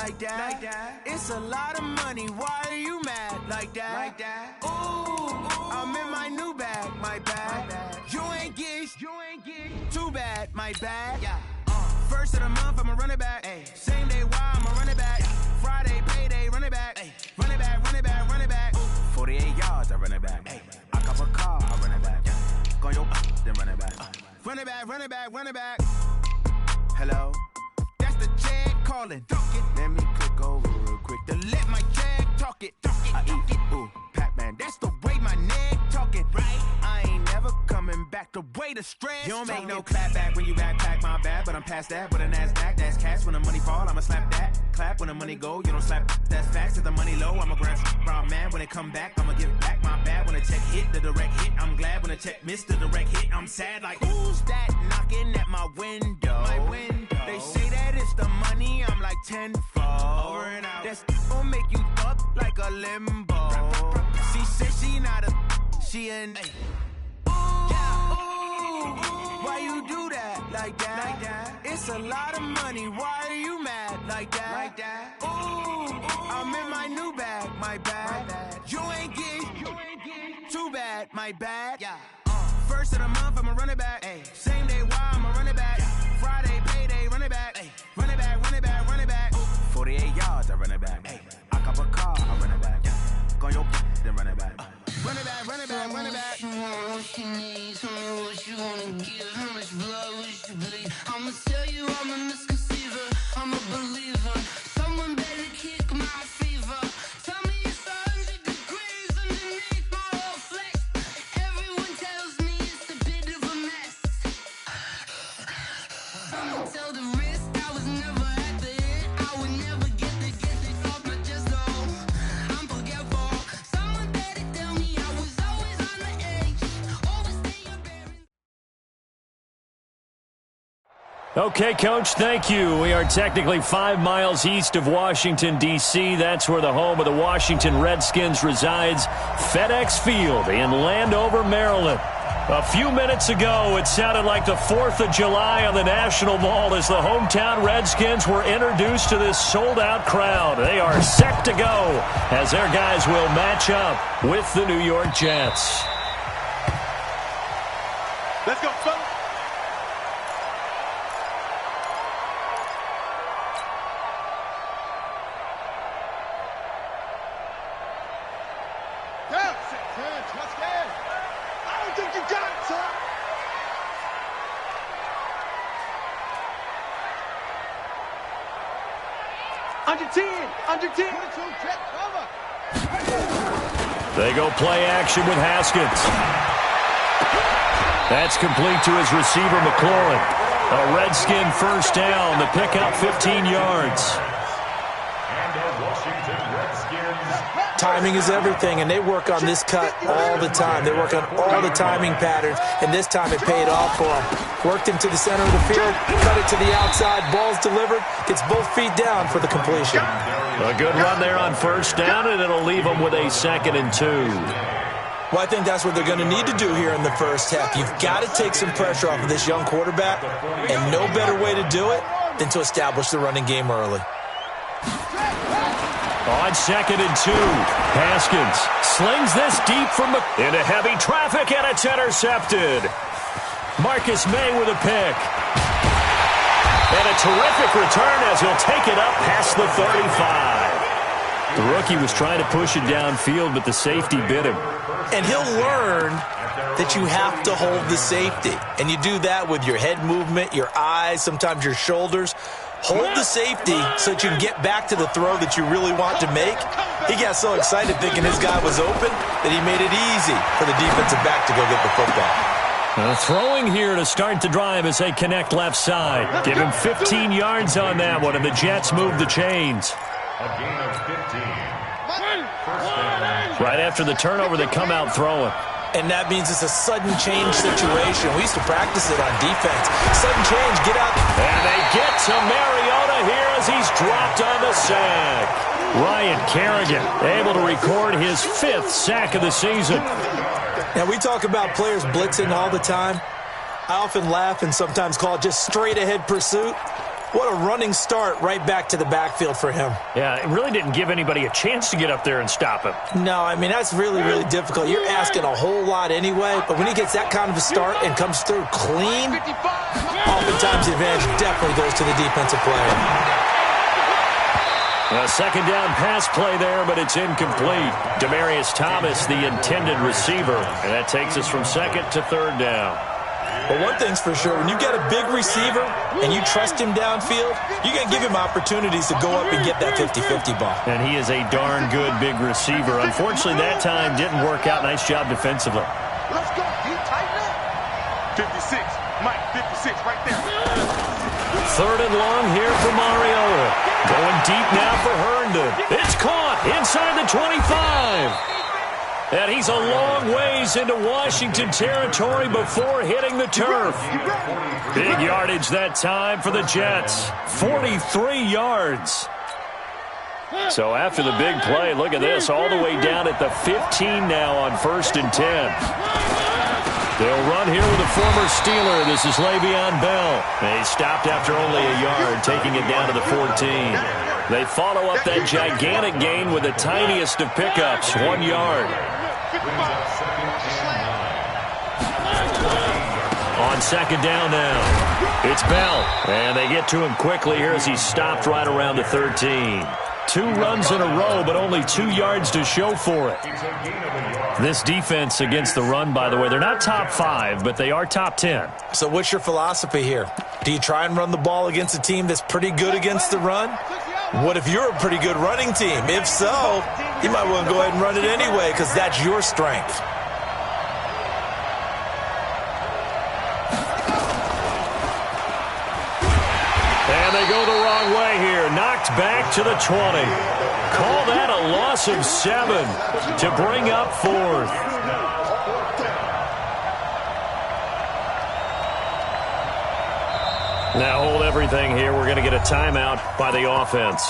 like that. It's a lot of money, why are you mad like that? Ooh, I'm in my new bag, my bad. You ain't get too bad, my bad. First of the month, I'ma run it back. Same day, why I'ma run it back. Friday, payday, run it back. Run it back, run it back, run it back. 48 yards, I run it back. I cop a car, I run it back. Go your then run it back. Run it back, run it back, run it back. Hello? That's the jag calling. Let me click over real quick to let my jag talk it. I eat it, ooh, Pac-Man. That's the way my neck talking. Right? I ain't never coming back the way the stress. You don't make no clap back when you backpack, my bad. But I'm past that with a NASDAQ. That's cash when the money fall, I'ma slap that. Clap when the money go, you don't slap. That's facts. If the money low, I'ma grab brown man. When it come back, I'ma give back my bad. When the check hit, the direct hit. I'm glad when the check missed the direct hit. I'm sad like, who's that knocking at my window? My window. They say that it's the money, I'm like tenfold. Over and out. That's gon' make you up like a limbo. She said she not a, she an ooh, why you do that like that? It's a lot of money, why are you mad like that? Ooh, I'm in my new bag, my bad. You ain't get too bad, my bad. First of the month, I'ma run it back. Same day, why I'ma run it back. Friday, payday, run it back. Run it back, run it back, run it back. 48 yards, I run it back. I cop a car, I run it back. Go your then run it back. Run it back, run it back, run it back. What you need, tell me what you wanna give. How much blood would you bleed? I'ma tell you I'm a misconceiver, I'm a believer. Someone better kick my fever. Tell me it's 100 degrees underneath my whole flesh. Everyone tells me it's a bit of a mess. Someone tell the risk I was never at the end. I would never get this off my chest though. I'm forgetful. Someone better tell me I was always on the edge. Always staying buried. Okay, Coach, thank you. We are technically 5 miles east of Washington, D.C. That's where the home of the Washington Redskins resides, FedEx Field in Landover, Maryland. A few minutes ago, it sounded like the 4th of July on the National Mall as the hometown Redskins were introduced to this sold-out crowd. They are set to go as their guys will match up with the New York Jets. Let's go, fellas. Under 10. They go play action with Haskins. That's complete to his receiver, McLaurin. A Redskin first down to pick up 15 yards. And the Washington Redskins. Timing is everything, and they work on this cut all the time. They work on all the timing patterns, and this time it paid off for them. Worked him to the center of the field, cut it to the outside, ball's delivered, gets both feet down for the completion. A good run there on first down, and it'll leave them with a 2nd and 2. Well, I think that's what they're going to need to do here in the first half. You've got to take some pressure off of this young quarterback, and no better way to do it than to establish the running game early. On 2nd and 2, Haskins slings this deep from into heavy traffic, and it's intercepted. Marcus May with a pick. And a terrific return as he'll take it up past the 35. The rookie was trying to push it downfield, but the safety bit him. And he'll learn that you have to hold the safety. And you do that with your head movement, your eyes, sometimes your shoulders. Hold the safety so that you can get back to the throw that you really want to make. He got so excited thinking his guy was open that he made it easy for the defensive back to go get the football. Throwing here to start the drive as they connect left side. Give him 15 yards on that one, and the Jets move the chains. A gain of 15. Right after the turnover, they come out throwing. And that means it's a sudden change situation. We used to practice it on defense. Sudden change, get out. And they get to Mariota here as he's dropped on the sack. Ryan Kerrigan able to record his 5th sack of the season. Now, we talk about players blitzing all the time. I often laugh and sometimes call it just straight-ahead pursuit. What a running start right back to the backfield for him. Yeah, it really didn't give anybody a chance to get up there and stop him. No, I mean, that's really, really difficult. You're asking a whole lot anyway, but when he gets that kind of a start and comes through clean, oftentimes the advantage definitely goes to the defensive player. A second down pass play there, but it's incomplete. Demaryius Thomas, the intended receiver, and that takes us from second to third down. But one thing's for sure, when you get a big receiver and you trust him downfield, you're going to give him opportunities to go up and get that 50-50 ball. And he is a darn good big receiver. Unfortunately, that time didn't work out. Nice job defensively. Let's go. He tighten up. 56. Mike, 56 right there. Third and long here for Mariota. Going deep now for Herndon. It's caught inside the 25. And he's a long ways into Washington territory before hitting the turf. Big yardage that time for the Jets. 43 yards. So after the big play, look at this, all the way down at the 15 now on 1st and 10. They'll run here with a former Steeler. This is Le'Veon Bell. They stopped after only a yard, taking it down to the 14. They follow up that gigantic gain with the tiniest of pickups, 1 yard. On second down now, it's Bell. And they get to him quickly here as he stopped right around the 13. 2 runs in a row, but only 2 yards to show for it. This defense against the run, by the way, they're not top 5, but they are top 10. So what's your philosophy here? Do you try and run the ball against a team that's pretty good against the run? What if you're a pretty good running team? If so, you might want to go ahead and run it anyway because that's your strength. And they go the wrong way here. Knocked back to the 20. Call that a loss of 7 to bring up 4th. Now hold everything here. We're going to get a timeout by the offense.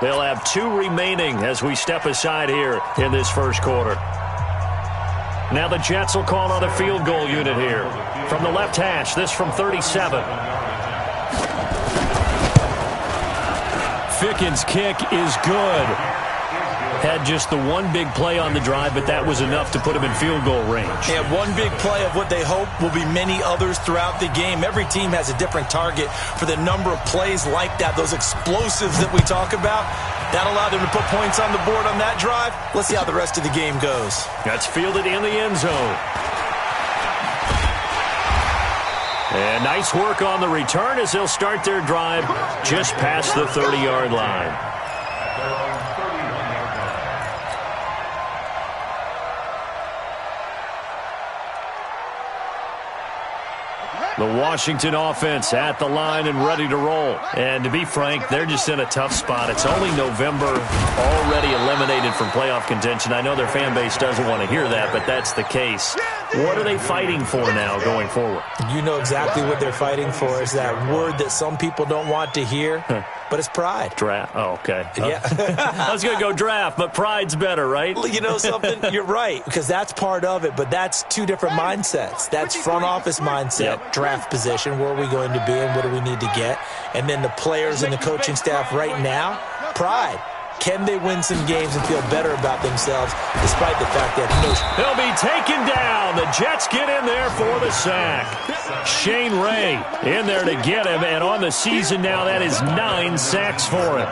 They'll have 2 remaining as we step aside here in this first quarter. Now the Jets will call on a field goal unit here. From the left hash, this from 37. Ficken's kick is good. Had just the one big play on the drive, but that was enough to put him in field goal range. Yeah, one big play of what they hope will be many others throughout the game. Every team has a different target for the number of plays like that, those explosives that we talk about. That allowed them to put points on the board on that drive. Let's see how the rest of the game goes. That's fielded in the end zone. And nice work on the return as they'll start their drive just past the 30-yard line. The Washington offense at the line and ready to roll. And to be frank, they're just in a tough spot. It's only November, already eliminated from playoff contention. I know their fan base doesn't want to hear that, but that's the case. What are they fighting for now going forward? You know exactly what they're fighting for. Is that word that some people don't want to hear, but it's pride. Draft. Oh, okay. Yeah. I was going to go draft, but pride's better, right? You know something? You're right, because that's part of it, but that's 2 different mindsets. That's front office mindset, draft position, where are we going to be and what do we need to get? And then the players and the coaching staff right now, pride. Can they win some games and feel better about themselves despite the fact that they'll be taken down. The Jets get in there for the sack. Shane Ray in there to get him, and on the season now, that is 9 sacks for him.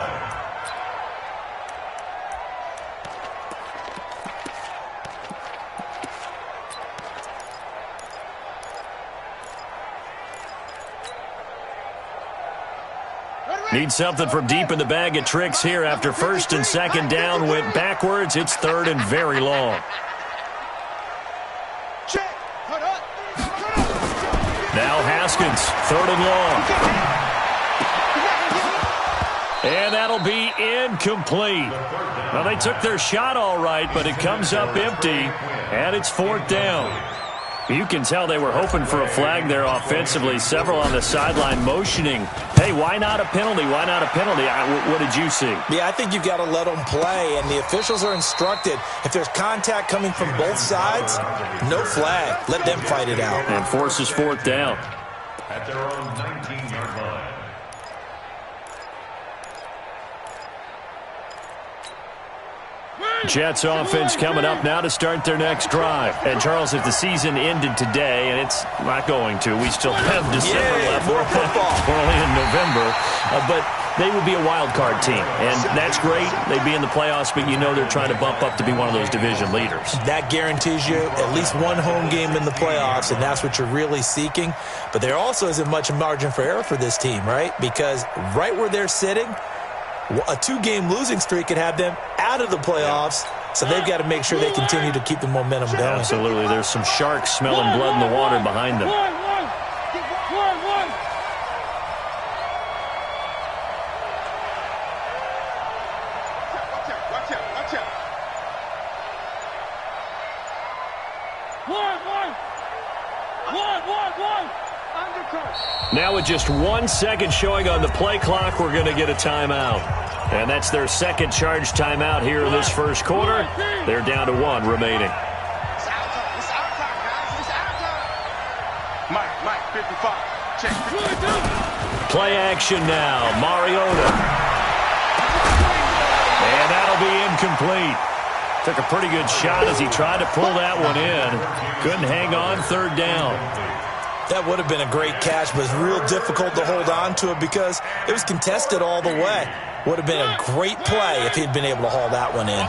Need something from deep in the bag of tricks here after 1st and 2nd down went backwards. It's 3rd and very long. Now Haskins, 3rd and long. And that'll be incomplete. Well, they took their shot all right, but it comes up empty, and it's 4th down. You can tell they were hoping for a flag there offensively. Several on the sideline motioning, hey, why not a penalty? Why not a penalty? What did you see? Yeah, I think you've got to let them play, and the officials are instructed, if there's contact coming from both sides, no flag. Let them fight it out. And forces 4th down. At their own 19-yard line. Jets offense coming up now to start their next drive. And, Charles, if the season ended today, and it's not going to, we still have December left. More football. We're only in November. But they would be a wild card team. And that's great. They'd be in the playoffs, but you know they're trying to bump up to be one of those division leaders. That guarantees you at least one home game in the playoffs, and that's what you're really seeking. But there also isn't much margin for error for this team, right? Because right where they're sitting, a 2-game losing streak could have them out of the playoffs, so they've got to make sure they continue to keep the momentum going. Absolutely. There's some sharks smelling blood in the water behind them. Now with just 1 second showing on the play clock, we're going to get a timeout. And that's their second charge timeout here in this first quarter. They're down to 1 remaining. It's our time. It's our time, guys. It's our time. Mike, 55. Check. Play action now. Mariota. And that'll be incomplete. Took a pretty good shot as he tried to pull that one in. Couldn't hang on, third down. That would have been a great catch, but it's real difficult to hold on to it because it was contested all the way. Would have been a great play if he'd been able to haul that one in.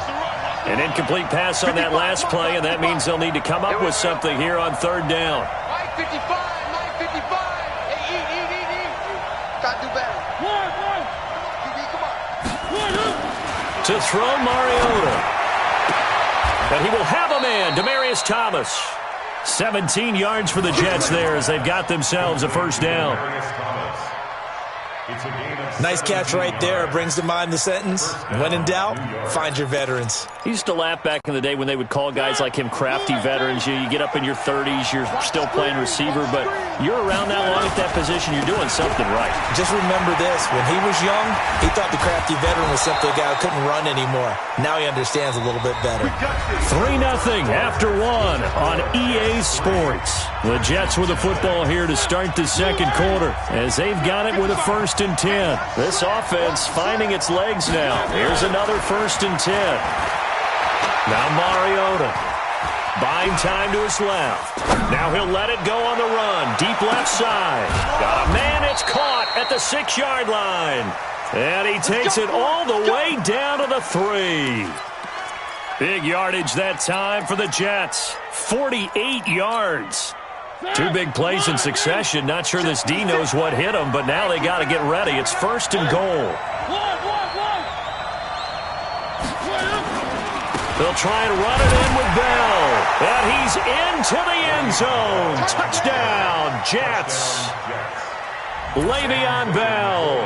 An incomplete pass on that last play, and that means they'll need to come up with something here on third down. Mike 55. Hey, eat. Gotta do better. Come on. To throw Mariota. But he will have a man, Demaryius Thomas. 17 yards for the Jets there as they've got themselves a first down. Nice catch right there. It brings to mind the sentence, when in doubt, find your veterans. He used to laugh back in the day when they would call guys like him crafty veterans. You get up in your 30s, you're still playing receiver, but you're around that long at that position, you're doing something right. Just remember this. When he was young, he thought the crafty veteran was simply a guy who couldn't run anymore. Now he understands a little bit better. 3-0 after 1 on EA Sports. The Jets with the football here to start the second quarter as they've got it with a 1st and 10. This offense finding its legs now. Here's another 1st and 10. Now Mariota. Buying time to his left. Now he'll let it go on the run. Deep left side. Got a man. It's caught at the 6-yard line. And he takes it all the way down to the 3. Big yardage that time for the Jets. 48 yards. 2 big plays in succession. Not sure this D knows what hit him, but now they got to get ready. It's 1st and goal. They'll try and run it in with Bell. And he's into the end zone. Touchdown, Jets. Le'Veon Bell.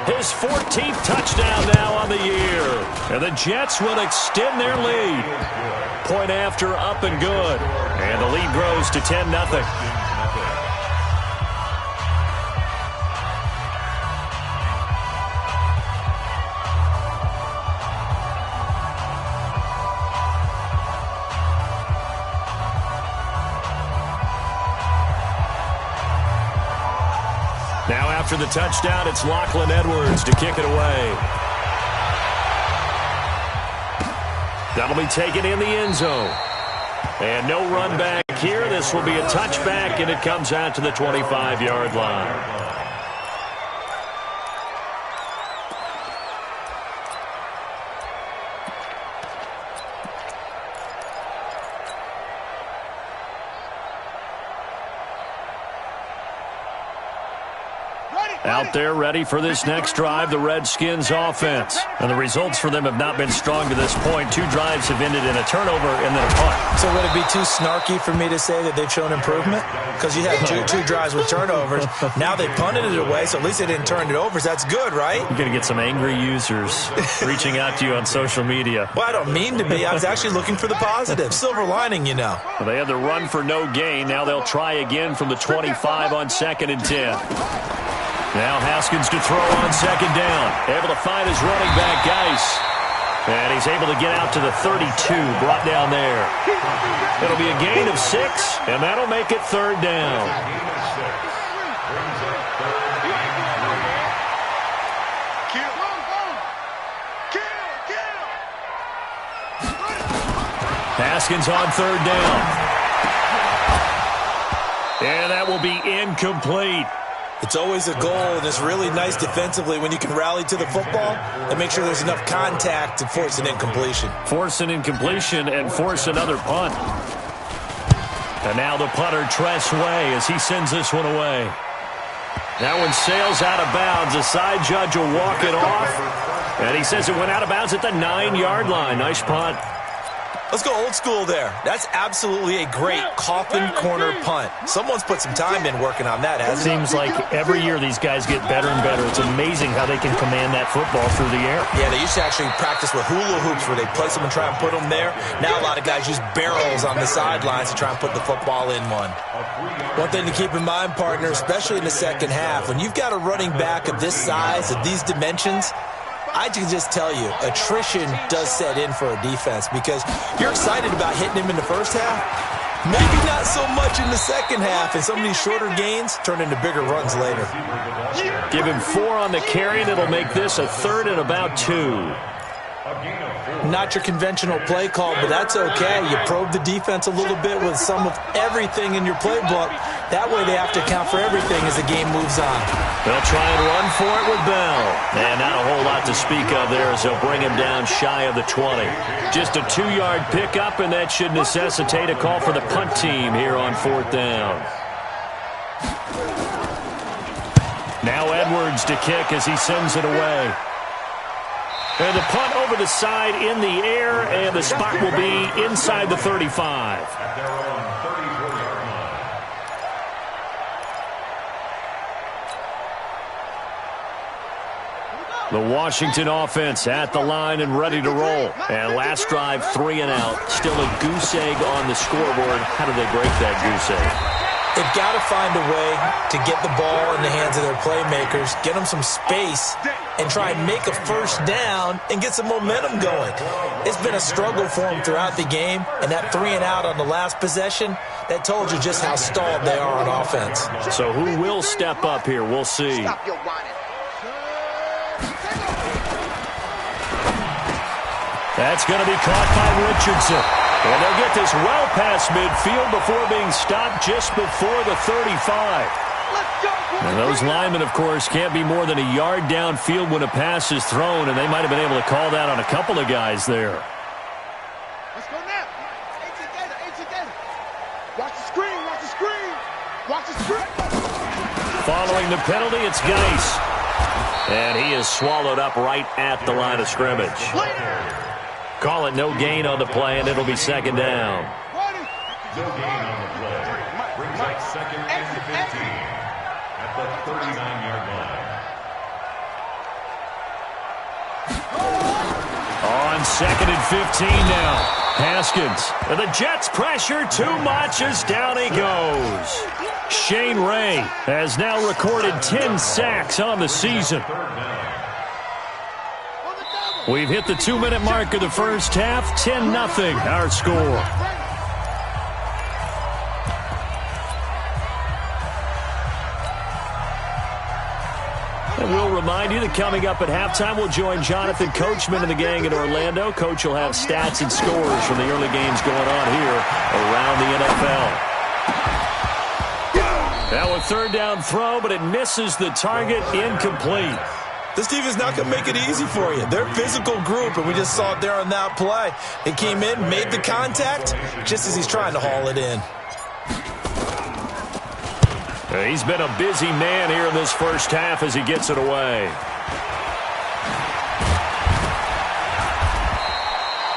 His 14th touchdown now on the year. And the Jets will extend their lead. Point after, up and good. And the lead grows to 10-0. Now after the touchdown, it's Lachlan Edwards to kick it away. That'll be taken in the end zone. And no run back here. This will be a touchback, and it comes out to the 25-yard line. Out there ready for this next drive, the Redskins offense. And the results for them have not been strong to this point. 2 drives have ended in a turnover and then a punt. So would it be too snarky for me to say that they've shown improvement? Because you had two drives with turnovers. Now they punted it away, so at least they didn't turn it over. So that's good, right? You're going to get some angry users reaching out to you on social media. Well, I don't mean to be. I was actually looking for the positive. Silver lining, you know. Well, they had the run for no gain. Now they'll try again from the 25 on 2nd and 10. Now Haskins to throw on 2nd down. Able to find his running back, Geis. And he's able to get out to the 32, brought down there. It'll be a gain of 6, and that'll make it 3rd down. Haskins on third down. And that will be incomplete. It's always a goal, and it's really nice defensively when you can rally to the football and make sure there's enough contact to force an incompletion. Force an incompletion and force another punt. And now the punter, Tress Way, as he sends this one away. That one sails out of bounds. The side judge will walk it off. And he says it went out of bounds at the 9-yard line. Nice punt. Let's go old school there. That's absolutely a great coffin corner punt. Someone's put some time in working on that, hasn't it? Seems like every year these guys get better and better. It's amazing how they can command that football through the air. Yeah, they used to actually practice with hula hoops where they place them and try and put them there. Now a lot of guys use barrels on the sidelines to try and put the football in one. One thing to keep in mind, partner, especially in the second half, when you've got a running back of this size, of these dimensions, I can just tell you, attrition does set in for a defense because you're excited about hitting him in the first half. Maybe not so much in the second half, and some of these shorter gains turn into bigger runs later. Give him 4 on the carry, and it'll make this a 3rd and about 2. Not your conventional play call, but that's okay. You probe the defense a little bit with some of everything in your playbook. That way they have to account for everything as the game moves on. They'll try and run for it with Bell. And not a whole lot to speak of there as they'll bring him down shy of the 20. Just a 2-yard pickup, and that should necessitate a call for the punt team here on 4th down. Now Edwards to kick as he sends it away. And the punt over the side in the air, and the spot will be inside the 35. At their own 34-yard line. The Washington offense at the line and ready to roll. And last drive, 3 and out. Still a goose egg on the scoreboard. How do they break that goose egg? They've got to find a way to get the ball in the hands of their playmakers, get them some space, and try and make a first down and get some momentum going. It's been a struggle for them throughout the game, and that 3 and out on the last possession, that told you just how stalled they are on offense. So who will step up here? We'll see. That's going to be caught by Richardson. And they'll get this well past midfield before being stopped just before the 35. And those linemen, of course, can't be more than a yard downfield when a pass is thrown, and they might have been able to call that on a couple of guys there. Let's go now. Watch the screen, watch the screen. Watch the screen. Following the penalty, it's Geis. And he is swallowed up right at the line of scrimmage. Call it no gain on the play, and it'll be 2nd down. No gain on the play. Brings up 2nd and 15 at the 39-yard line. On 2nd and 15 now. Haskins. And the Jets pressure too much as down he goes. Shane Ray has now recorded 10 sacks on the season. We've hit the 2-minute mark of the first half. 10-0 our score. And we'll remind you that coming up at halftime, we'll join Jonathan Coachman and the gang in Orlando. Coach will have stats and scores from the early games going on here around the NFL. Now a 3rd down throw, but it misses the target, incomplete. This team is not going to make it easy for you. They're a physical group, and we just saw it there on that play. They came in, made the contact, just as he's trying to haul it in. He's been a busy man here in this first half as he gets it away.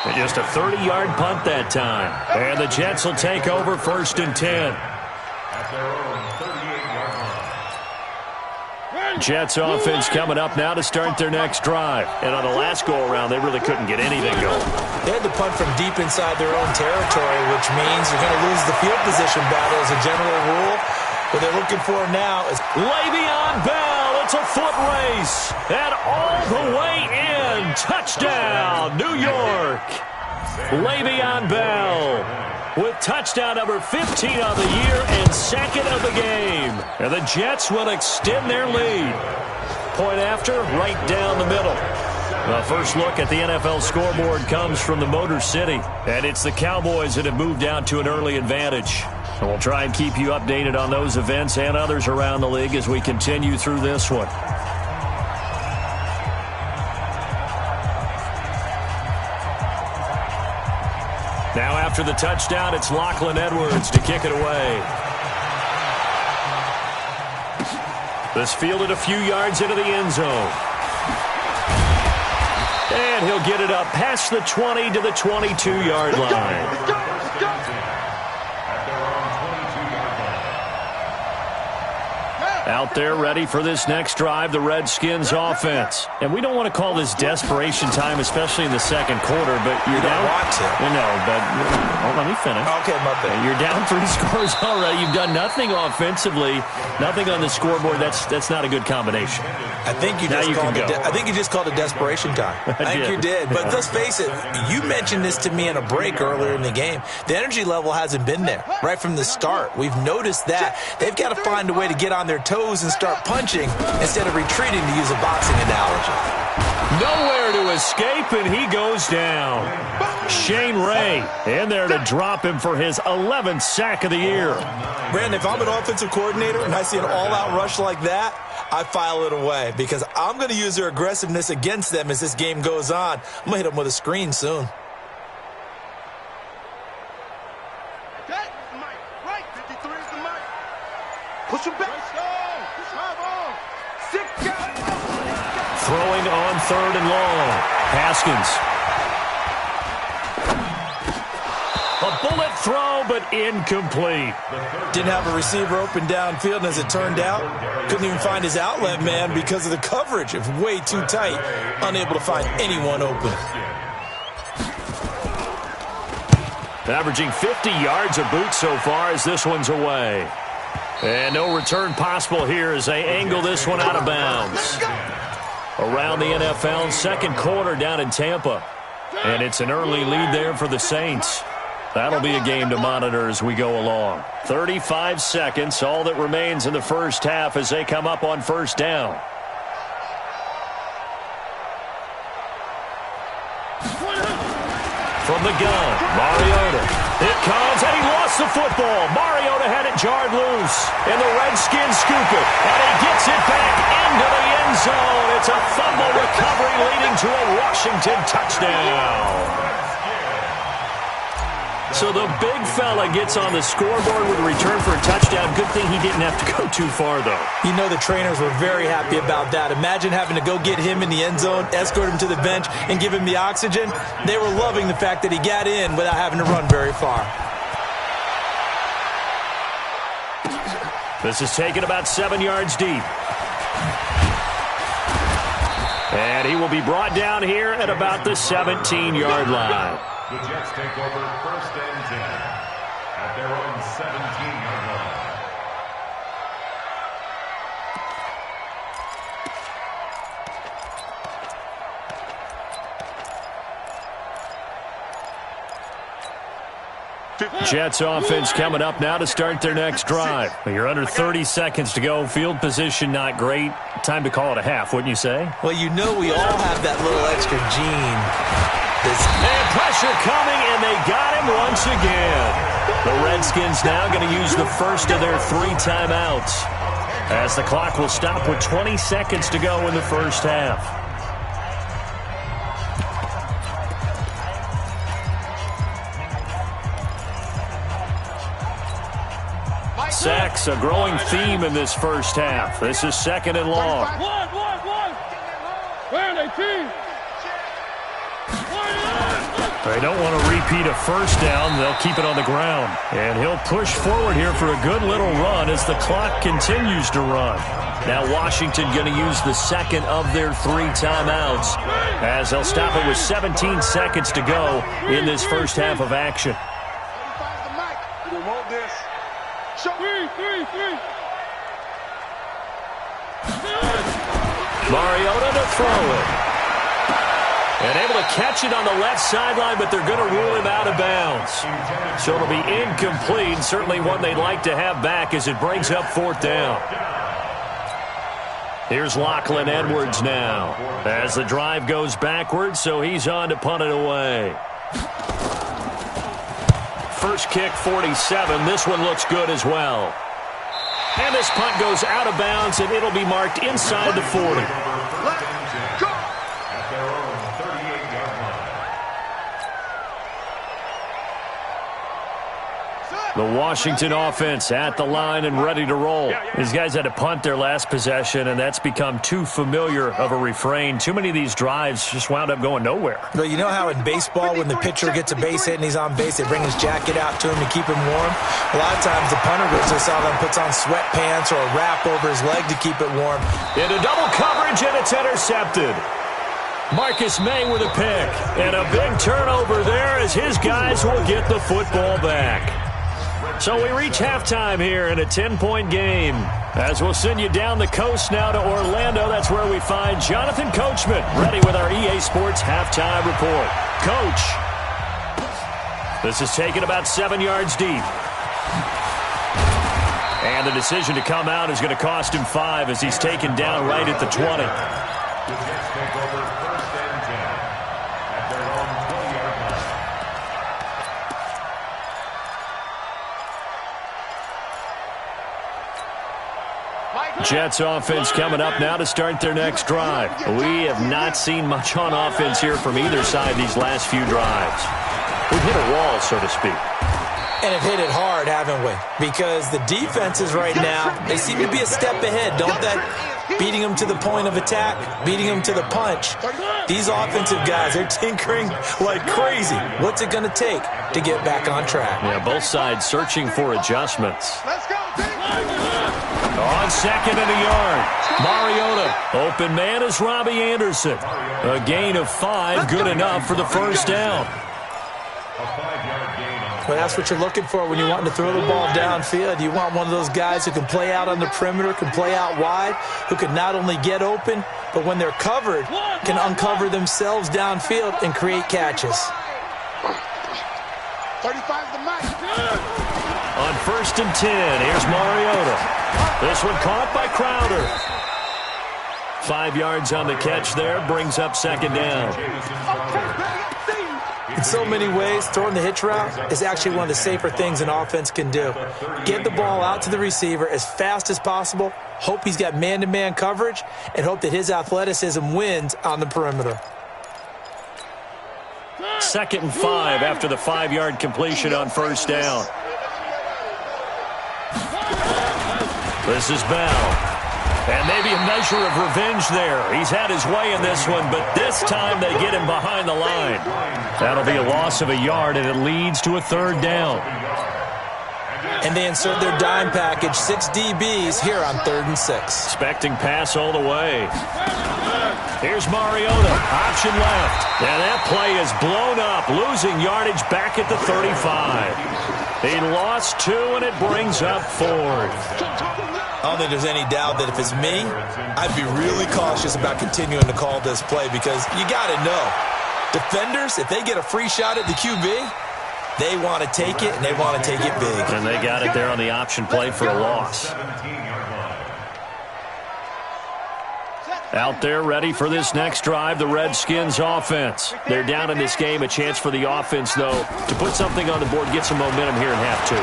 And just a 30-yard punt that time. And the Jets will take over 1st and 10. At their own 38-yard line. Jets offense coming up now to start their next drive. And on the last go-around, they really couldn't get anything going. They had to punt from deep inside their own territory, which means you're going to lose the field position battle as a general rule. What they're looking for now is Le'Veon Bell. It's a foot race. And all the way in. Touchdown, New York. Le'Veon Bell with touchdown number 15 of the year and 2nd of the game. And the Jets will extend their lead. Point after, right down the middle. The first look at the NFL scoreboard comes from the Motor City, and it's the Cowboys that have moved out to an early advantage. And we'll try and keep you updated on those events and others around the league as we continue through this one. Now after the touchdown, it's Lachlan Edwards to kick it away. This fielded a few yards into the end zone. And he'll get it up past the 20 to the 22-yard line. Out there ready for this next drive, the Redskins offense. And we don't want to call this desperation time, especially in the second quarter, but you're down. Don't want to. No, but let me finish. Okay, my bad. You're down 3 scores already. You've done nothing offensively, nothing on the scoreboard. That's not a good combination. I think you just called it desperation time. I think you did. But let's face it, you mentioned this to me in a break earlier in the game. The energy level hasn't been there right from the start. We've noticed that. They've got to find a way to get on their toes and start punching instead of retreating, to use a boxing analogy. Nowhere to escape, and he goes down. Shane Ray in there to drop him for his 11th sack of the year. Brandon, if I'm an offensive coordinator and I see an all-out rush like that, I file it away because I'm going to use their aggressiveness against them as this game goes on. I'm going to hit them with a screen soon. Right, 53 is the mic. Push him back. Throwing on 3rd and long. Haskins. A bullet throw, but incomplete. Didn't have a receiver open downfield, and as it turned out, couldn't even find his outlet man because of the coverage. It was way too tight, unable to find anyone open. Averaging 50 yards a boot so far as this one's away. And no return possible here as they angle this one out of bounds. Around the NFL, second quarter down in Tampa. And it's an early lead there for the Saints. That'll be a game to monitor as we go along. 35 seconds, all that remains in the first half as they come up on first down. From the gun, Mariota. It comes, and he lost the football. Mariota had it jarred loose, and the Redskins scoop it, and he gets it back into the end zone. It's a fumble recovery leading to a Washington touchdown. So the big fella gets on the scoreboard with a return for a touchdown. Good thing he didn't have to go too far, though. You know the trainers were very happy about that. Imagine having to go get him in the end zone, escort him to the bench, and give him the oxygen. They were loving the fact that he got in without having to run very far. This is taken about 7 yards deep. And he will be brought down here at about the 17-yard line. The Jets take over 1st and 10 at their own 17-yard line. Jets offense coming up now to start their next drive. You're under 30 seconds to go. Field position not great. Time to call it a half, wouldn't you say? Well, you know we all have that little extra gene. And pressure coming, and they got him once again. The Redskins now going to use the first of their 3 timeouts, as the clock will stop with 20 seconds to go in the first half. Sacks, a growing theme in this first half. This is 2nd and long. Where are they, team? They don't want to repeat a first down. They'll keep it on the ground. And he'll push forward here for a good little run as the clock continues to run. Now Washington going to use the second of their 3 timeouts as they'll stop it with 17 seconds to go in this first half of action. Mariota to throw it. And able to catch it on the left sideline, but they're going to rule him out of bounds. So it'll be incomplete. Certainly one they'd like to have back as it brings up 4th down. Here's Lachlan Edwards now as the drive goes backwards, so he's on to punt it away. First kick, 47. This one looks good as well. And this punt goes out of bounds, and it'll be marked inside the 40. The Washington offense at the line and ready to roll. These guys had to punt their last possession, and that's become too familiar of a refrain. Too many of these drives just wound up going nowhere. Well, you know how in baseball, when the pitcher gets a base hit and he's on base, they bring his jacket out to him to keep him warm? A lot of times the punter goes to sideline, puts on sweatpants or a wrap over his leg to keep it warm. Into double coverage, and it's intercepted. Marcus May with a pick. And a big turnover there as his guys will get the football back. So we reach halftime here in a 10-point game. As we'll send you down the coast now to Orlando, that's where we find Jonathan Coachman, ready with our EA Sports halftime report. Coach, this is taken about 7 yards deep. And the decision to come out is going to cost him 5 as he's taken down right at the 20. Jets offense coming up now to start their next drive. We have not seen much on offense here from either side these last few drives. We've hit a wall, so to speak. And have hit it hard, haven't we? Because the defenses right now, they seem to be a step ahead, don't they? Beating them to the point of attack, beating them to the punch. These offensive guys, they're tinkering like crazy. What's it going to take to get back on track? Yeah, both sides searching for adjustments. Let's go, On second and a yard, Mariota. Open man is Robbie Anderson. A gain of 5, good enough for the first down. Well, that's what you're looking for when you want to throw the ball downfield. You want one of those guys who can play out on the perimeter, can play out wide, who can not only get open, but when they're covered, can uncover themselves downfield and create catches. 35 the mic. On first and 10, here's Mariota. This one caught by Crowder. 5 yards on the catch there, brings up second down. In so many ways, throwing the hitch route is actually one of the safer things an offense can do. Get the ball out to the receiver as fast as possible, hope he's got man-to-man coverage, and hope that his athleticism wins on the perimeter. Second and 5 after the 5-yard completion on first down. This is Bell. And maybe a measure of revenge there. He's had his way in this one, but this time they get him behind the line. That'll be a loss of a yard, and it leads to a third down. And they insert their dime package, 6 DBs here on 3rd and 6. Expecting pass all the way. Here's Mariota, option left. And that play is blown up, losing yardage back at the 35. He lost 2, and it brings up 4th. I don't think there's any doubt that if it's me, I'd be really cautious about continuing to call this play because you got to know, defenders, if they get a free shot at the QB, they want to take it, and they want to take it big. And they got it there on the option play for a loss. Out there ready for this next drive, the Redskins offense. They're down in this game. A chance for the offense, though, to put something on the board, get some momentum here in half 2.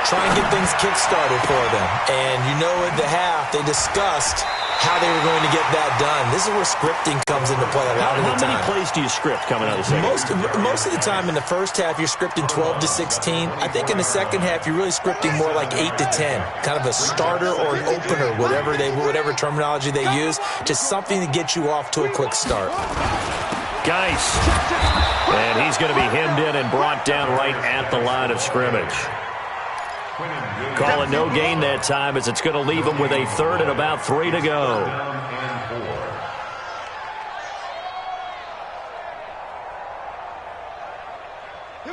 Try and get things kick-started for them. And you know at the half, they discussed how they were going to get that done. This is where scripting comes into play a lot of the time. How many plays do you script coming out of the second? Most of the time in the first half, you're scripting 12 to 16. I think in the second half, you're really scripting more like 8 to 10. Kind of a starter or an opener, whatever terminology they use. Just something to get you off to a quick start. Geis. And he's going to be hemmed in and brought down right at the line of scrimmage. Call it no gain that time as it's going to leave him with a third and about 3 to go.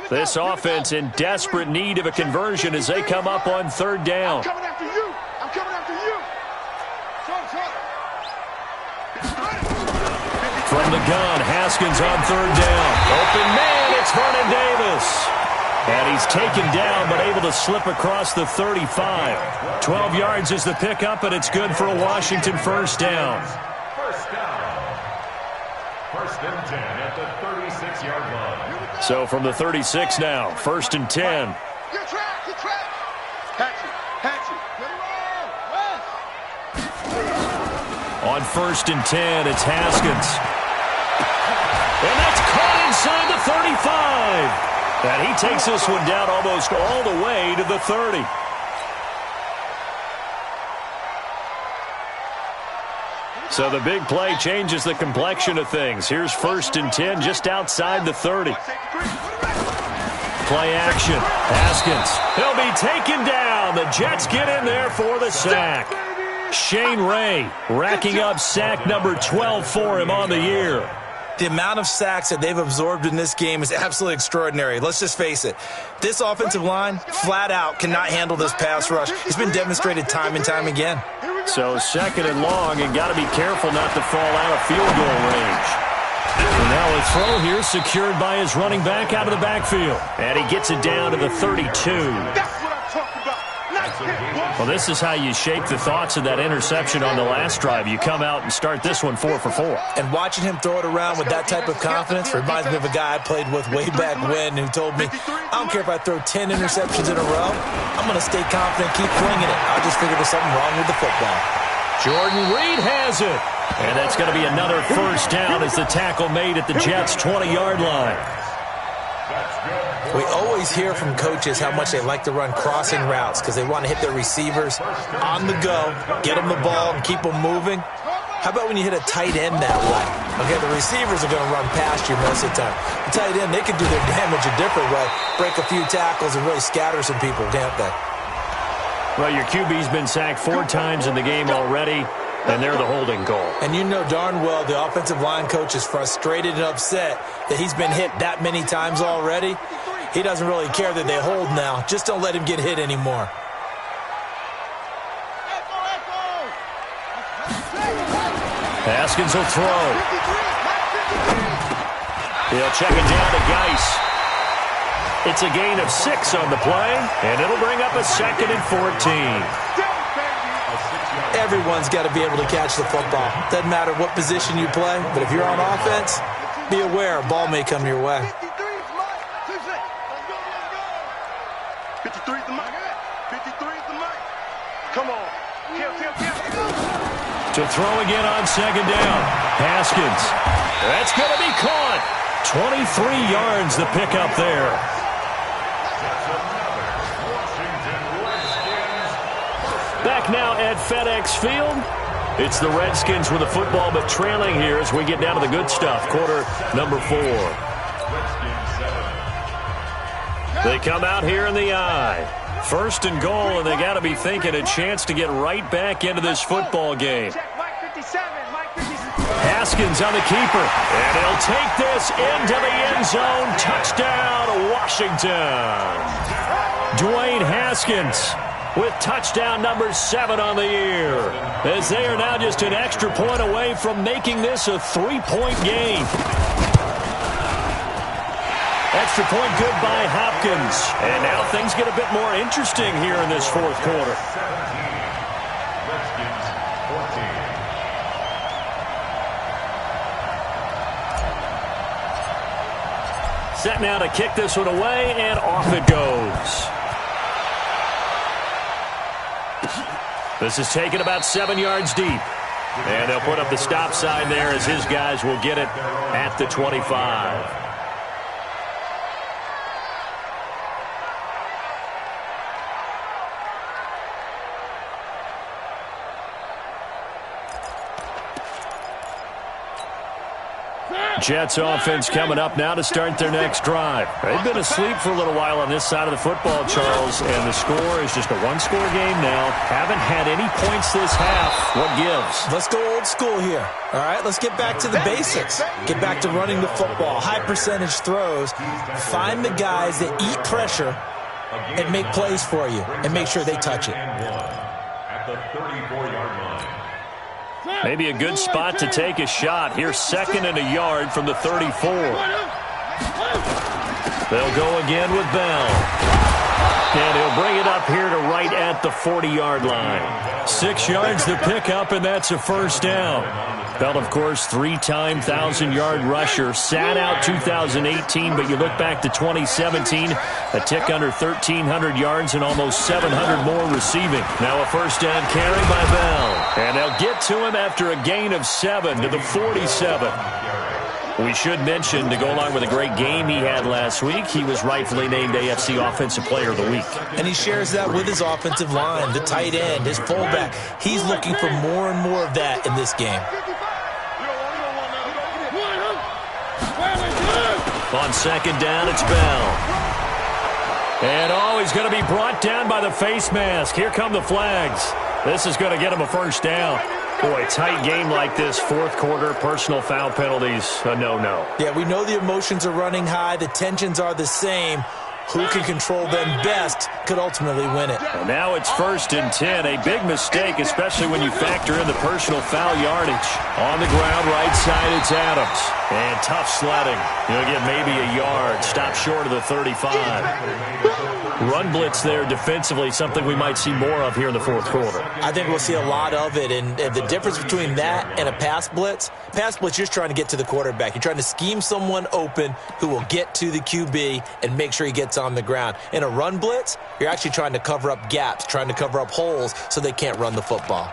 This offense in desperate need of a conversion as they come up on 3rd down. I'm coming after you. I'm coming after you. From the gun, Haskins on 3rd down. Open man, it's Vernon Davis. And he's taken down, but able to slip across the 35. 12 yards is the pickup, and it's good for a Washington first down. First down. First and 10 at the 36-yard line. So from the 36 now, first and 10. Get track, get track. Patchy. On first and 10, it's Haskins. And that's caught inside the 35. And he takes this one down almost all the way to the 30. So the big play changes the complexion of things. Here's first and 10 just outside the 30. Play action. Haskins. He'll be taken down. The Jets get in there for the sack. Shane Ray racking up sack number 12 for him on the year. The amount of sacks that they've absorbed in this game is absolutely extraordinary. Let's just face it. This offensive line, flat out, cannot handle this pass rush. It's been demonstrated time and time again. So second and long, and got to be careful not to fall out of field goal range. And now a throw here secured by his running back out of the backfield. And he gets it down to the 32. That's what I'm talking about. Nice hit, boy. Well, this is how you shape the thoughts of that interception on the last drive. You come out and start this one 4 for 4. And watching him throw it around with that type of confidence reminds me of a guy I played with way back when who told me, I don't care if I throw 10 interceptions in a row, I'm going to stay confident, keep flinging it. I just figured there's something wrong with the football. Jordan Reed has it. And that's going to be another first down as the tackle made at the Jets' 20-yard line. We always hear from coaches how much they like to run crossing routes because they want to hit their receivers on the go, get them the ball, and keep them moving. How about when you hit a tight end that way? Okay, the receivers are going to run past you most of the time. The tight end, they can do their damage a different way, break a few tackles and really scatter some people, can't they? Well, your QB's been sacked 4 times in the game already, and they're the holding goal. And you know darn well the offensive line coach is frustrated and upset that he's been hit that many times already. He doesn't really care that they hold now. Just don't let him get hit anymore. Haskins will throw. He'll check it down to Geis. It's a gain of 6 on the play, and it'll bring up a second and 14. Everyone's got to be able to catch the football. Doesn't matter what position you play, but if you're on offense, be aware a ball may come your way. 53's the mic. 53's the mic. Come on. Kill. To throw again on second down. Haskins. That's going to be caught. 23 yards the pickup there. Back now at FedEx Field. It's the Redskins with the football, but trailing here as we get down to the good stuff. Quarter number 4. They come out here in the eye. First and goal, and they got to be thinking a chance to get right back into this football game. Haskins on the keeper, and he'll take this into the end zone. Touchdown, Washington. Dwayne Haskins with touchdown number 7 on the year, as they are now just an extra point away from making this a 3-point game. Extra point good by Hopkins. And now things get a bit more interesting here in this 4th quarter. Set now to kick this one away, and off it goes. This is taken about 7 yards deep. And they'll put up the stop sign there as his guys will get it at the 25. Jets offense coming up now to start their next drive. They've been asleep for a little while on this side of the football, Charles, and the score is just a 1-score game now. Haven't had any points this half. What gives? Let's go old school here. All right, let's get back to the basics. Get back to running the football, high percentage throws. Find the guys that eat pressure and make plays for you, and make sure they touch it. At the 34-yard line. Maybe a good spot to take a shot. Here's 2nd and a yard from the 34. They'll go again with Bell. And he'll bring it up here to right at the 40-yard line. 6 yards to pick up, and that's a first down. Bell, of course, 3-time 1,000-yard rusher. Sat out 2018, but you look back to 2017, a tick under 1,300 yards and almost 700 more receiving. Now a first down carry by Bell. And they'll get to him after a gain of 7 to the 47. We should mention, to go along with a great game he had last week, he was rightfully named AFC Offensive Player of the Week. And he shares that with his offensive line, the tight end, his fullback. He's looking for more and more of that in this game. On second down, it's Bell. And, he's going to be brought down by the face mask. Here come the flags. This is going to get him a first down. Boy, tight game like this, fourth quarter, personal foul penalties, a no-no. Yeah, we know the emotions are running high. The tensions are the same. Who can control them best could ultimately win it. And now it's 1st and 10. A big mistake, especially when you factor in the personal foul yardage. On the ground, right side, it's Adams. And tough sledding. He'll get maybe a yard. Stop short of the 35. Run blitz there defensively, something we might see more of here in the fourth quarter. I think we'll see a lot of it. And the difference between that and a pass blitz, you're just trying to get to the quarterback. You're trying to scheme someone open who will get to the QB and make sure he gets on the ground. In a run blitz, you're actually trying to cover up gaps, trying to cover up holes so they can't run the football.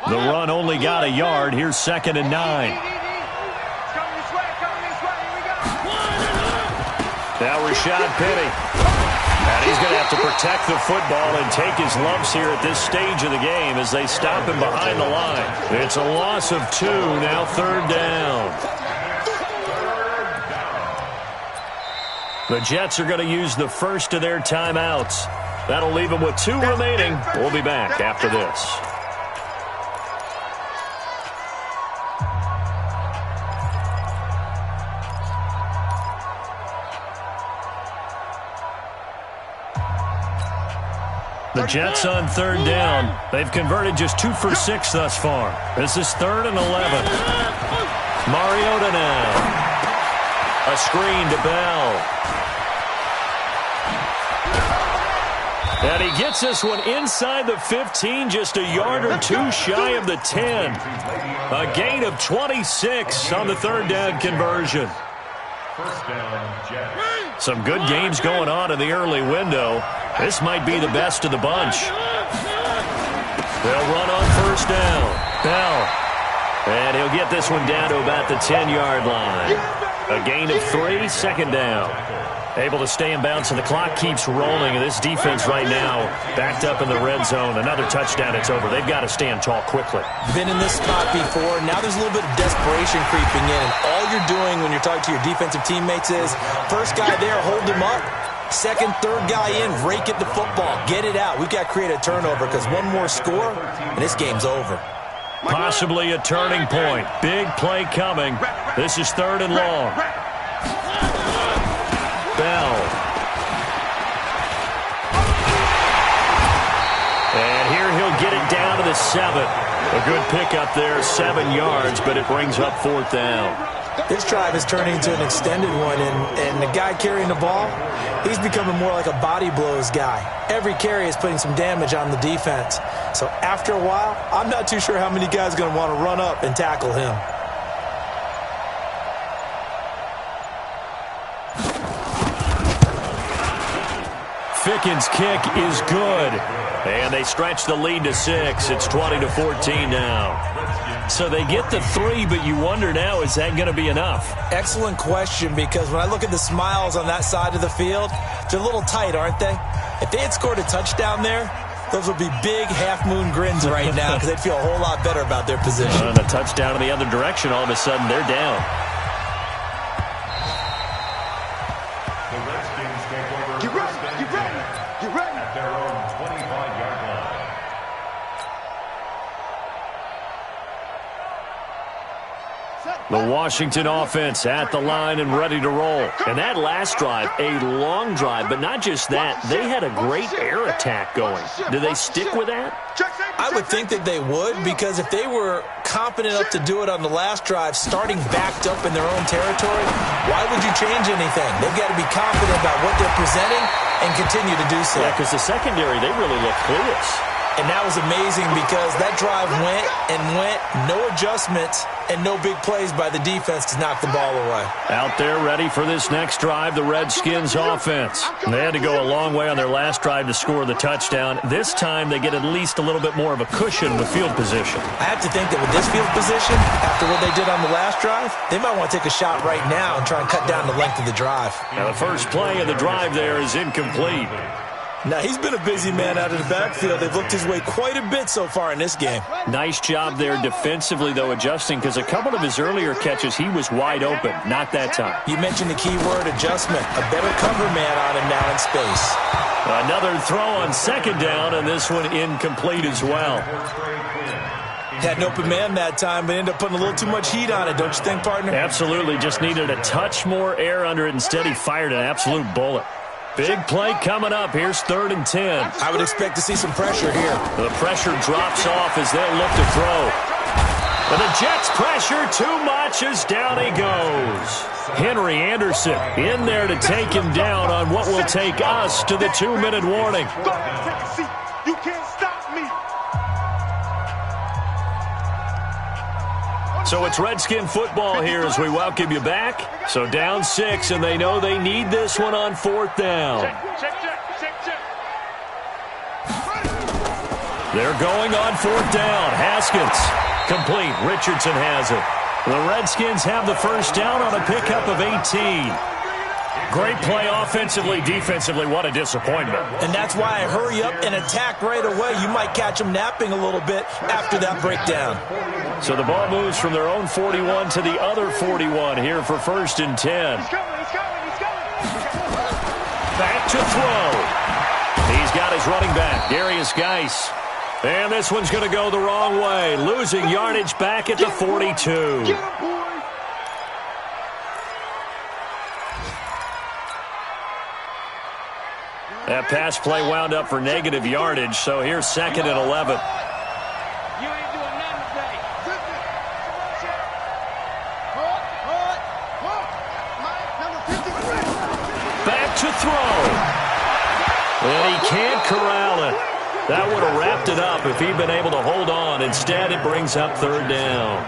The run only got a yard. Here's 2nd and 9. Now Rashad Penny. And he's going to have to protect the football and take his lumps here at this stage of the game as they stop him behind the line. It's a loss of 2, now 3rd down. The Jets are going to use the first of their timeouts. That'll leave them with 2 remaining. We'll be back after this. The Jets on 3rd down. They've converted just 2 for 6 thus far. This is 3rd and 11. Mariota now. A screen to Bell. And he gets this one inside the 15, just a yard or 2 shy of the 10. A gain of 26 on the 3rd down conversion. First down, Jets. Some good games going on in the early window. This might be the best of the bunch. They'll run on 1st down. Bell. And he'll get this one down to about the 10-yard line. A gain of 3, 2nd down. Able to stay in bounds, and the clock keeps rolling. And this defense right now backed up in the red zone. Another touchdown, it's over. They've got to stand tall quickly. Been in this spot before. Now there's a little bit of desperation creeping in. And all you're doing when you're talking to your defensive teammates is, first guy there, hold him up. Second, third guy in, rake at the football. Get it out. We've got to create a turnover because one more score, and this game's over. Possibly a turning point. Big play coming. This is 3rd and long. Bell. And here he'll get it down to the 7. A good pickup there, 7 yards, but it brings up 4th down. This drive is turning into an extended one, and the guy carrying the ball, he's becoming more like a body blows guy. Every carry is putting some damage on the defense. So after a while, I'm not too sure how many guys are going to want to run up and tackle him. Ficken's kick is good. And they stretch the lead to 6. It's 20-14 now. So they get the 3, but you wonder now, is that going to be enough? Excellent question, because when I look at the smiles on that side of the field, they're a little tight, aren't they? If they had scored a touchdown there, those would be big half-moon grins right now because they'd feel a whole lot better about their position. And a touchdown in the other direction, all of a sudden they're down. The Redskins take over first and 10 at their own 25-yard line. The Washington offense at the line and ready to roll. And that last drive, a long drive, but not just that. They had a great air attack going. Do they stick with that? I would think that they would, because if they were confident enough to do it on the last drive, starting backed up in their own territory, why would you change anything? They've got to be confident about what they're presenting and continue to do so. Yeah, because the secondary, they really look clueless. And that was amazing because that drive went and went, no adjustments, and no big plays by the defense to knock the ball away. Out there ready for this next drive, the Redskins offense. They had to go a long way on their last drive to score the touchdown. This time they get at least a little bit more of a cushion with field position. I have to think that with this field position, after what they did on the last drive, they might want to take a shot right now and try and cut down the length of the drive. Now the first play of the drive there is incomplete. Now, he's been a busy man out of the backfield. They've looked his way quite a bit so far in this game. Nice job there defensively, though, adjusting, because a couple of his earlier catches, he was wide open. Not that time. You mentioned the key word, adjustment. A better cover man on him now in space. Another throw on second down, and this one incomplete as well. Had an open man that time, but ended up putting a little too much heat on it, don't you think, partner? Absolutely. Just needed a touch more air under it. Instead, he fired an absolute bullet. Big play coming up. Here's 3rd and 10. I would expect to see some pressure here. The pressure drops off as they'll look to throw. But the Jets pressure too much as down he goes. Henry Anderson in there to take him down on what will take us to the 2-minute warning. You can't stop me. So it's Redskin football here as we welcome you back. So down 6, and they know they need this one on 4th down. Check. They're going on 4th down. Haskins, complete. Richardson has it. The Redskins have the first down on a pickup of 18. Great play offensively, defensively. What a disappointment. And that's why I hurry up and attack right away. You might catch them napping a little bit after that breakdown. So the ball moves from their own 41 to the other 41 here for 1st and 10. He's coming. Back to throw. He's got his running back, Darius Geis. And this one's going to go the wrong way. Losing yardage back at the 42. That pass play wound up for negative yardage, so here's 2nd and 11. You ain't doing nothing today. Back to throw. And he can't corral it. That would have wrapped it up if he'd been able to hold on. Instead, it brings up 3rd down.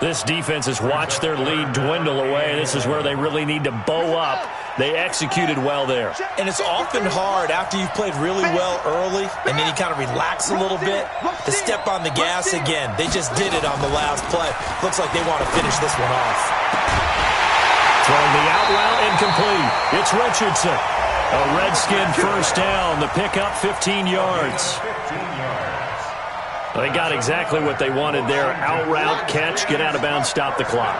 This defense has watched their lead dwindle away. This is where they really need to bow up. They executed well there. And it's often hard after you've played really well early and then you kind of relax a little bit to step on the gas again. They just did it on the last play. Looks like they want to finish this one off. Throwing the out route incomplete. It's Richardson. A Redskin first down. The pickup 15 yards. They got exactly what they wanted there. Out route, catch, get out of bounds, stop the clock.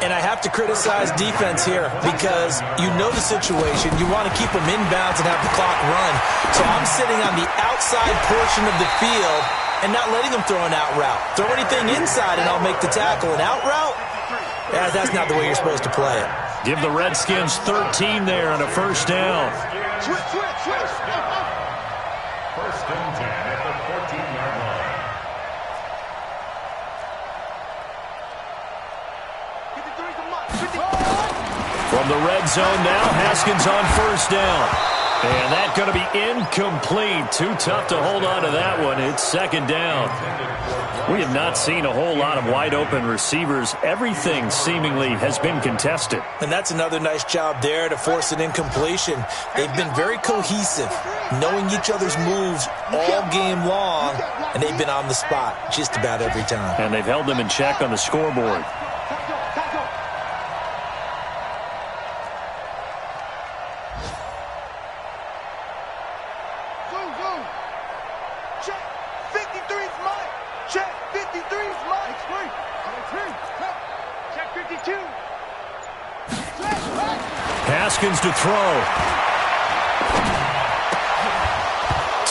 And I have to criticize defense here because you know the situation. You want to keep them inbounds and have the clock run. So I'm sitting on the outside portion of the field and not letting them throw an out route. Throw anything inside and I'll make the tackle. An out route? Yeah, that's not the way you're supposed to play it. Give the Redskins 13 there on a first down. Switch. 1st and 10 at the 14-yard line. From the red zone now, Haskins on first down. And that's going to be incomplete. Too tough to hold on to that one. It's 2nd down. We have not seen a whole lot of wide-open receivers. Everything seemingly has been contested. And that's another nice job there to force an incompletion. They've been very cohesive, knowing each other's moves all game long, and they've been on the spot just about every time. And they've held them in check on the scoreboard. Check. 53's mine. Check. 53's mine. Check 52. Haskins to throw.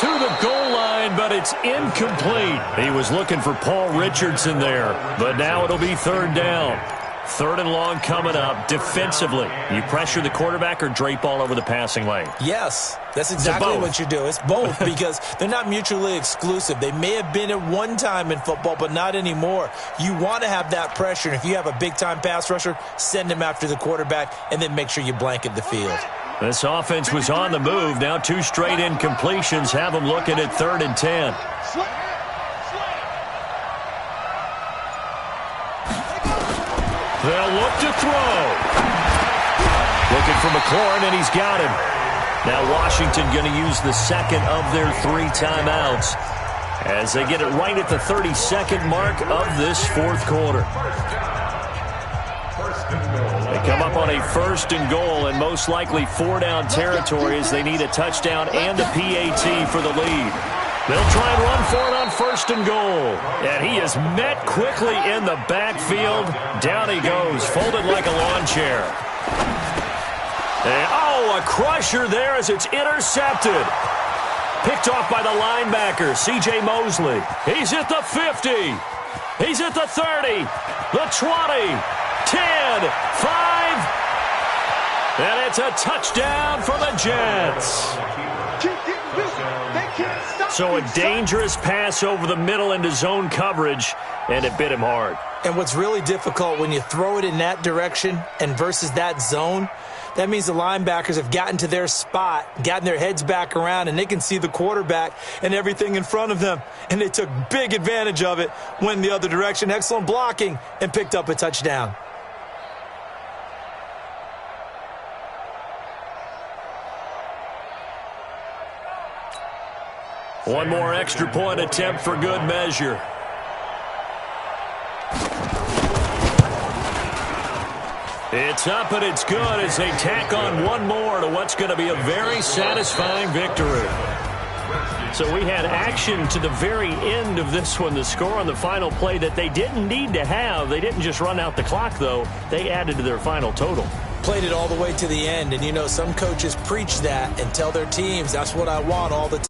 To the goal line, but it's incomplete. He was looking for Paul Richardson there, but now it'll be third down. Third and long coming up. Defensively, you pressure the quarterback or drape all over the passing lane? Yes, that's exactly what you do. It's both because they're not mutually exclusive. They may have been at one time in football, but not anymore. You want to have that pressure, and if you have a big-time pass rusher, send him after the quarterback, and then make sure you blanket the field. This offense was on the move. Now 2 straight incompletions have them looking at 3rd and 10. They'll look to throw. Looking for McLaurin, and he's got him. Now Washington going to use the second of their 3 timeouts as they get it right at the 32nd mark of this fourth quarter. They come up on a 1st and goal and most likely 4-down territory as they need a touchdown and a PAT for the lead. They'll try and run for it on 1st and goal. And he is met quickly in the backfield. Down he goes, folded like a lawn chair. And, oh, a crusher there as it's intercepted. Picked off by the linebacker, C.J. Mosley. He's at the 50. He's at the 30, the 20, 10, 5. And it's a touchdown for the Jets. So a dangerous pass over the middle into zone coverage, and it bit him hard. And what's really difficult when you throw it in that direction and versus that zone, that means the linebackers have gotten to their spot, gotten their heads back around, and they can see the quarterback and everything in front of them. And they took big advantage of it, went in the other direction, excellent blocking, and picked up a touchdown. One more extra point attempt for good measure. It's up and it's good as they tack on one more to what's going to be a very satisfying victory. So we had action to the very end of this one. The score on the final play that they didn't need to have. They didn't just run out the clock, though. They added to their final total. Played it all the way to the end, and you know some coaches preach that and tell their teams, that's what I want all the time.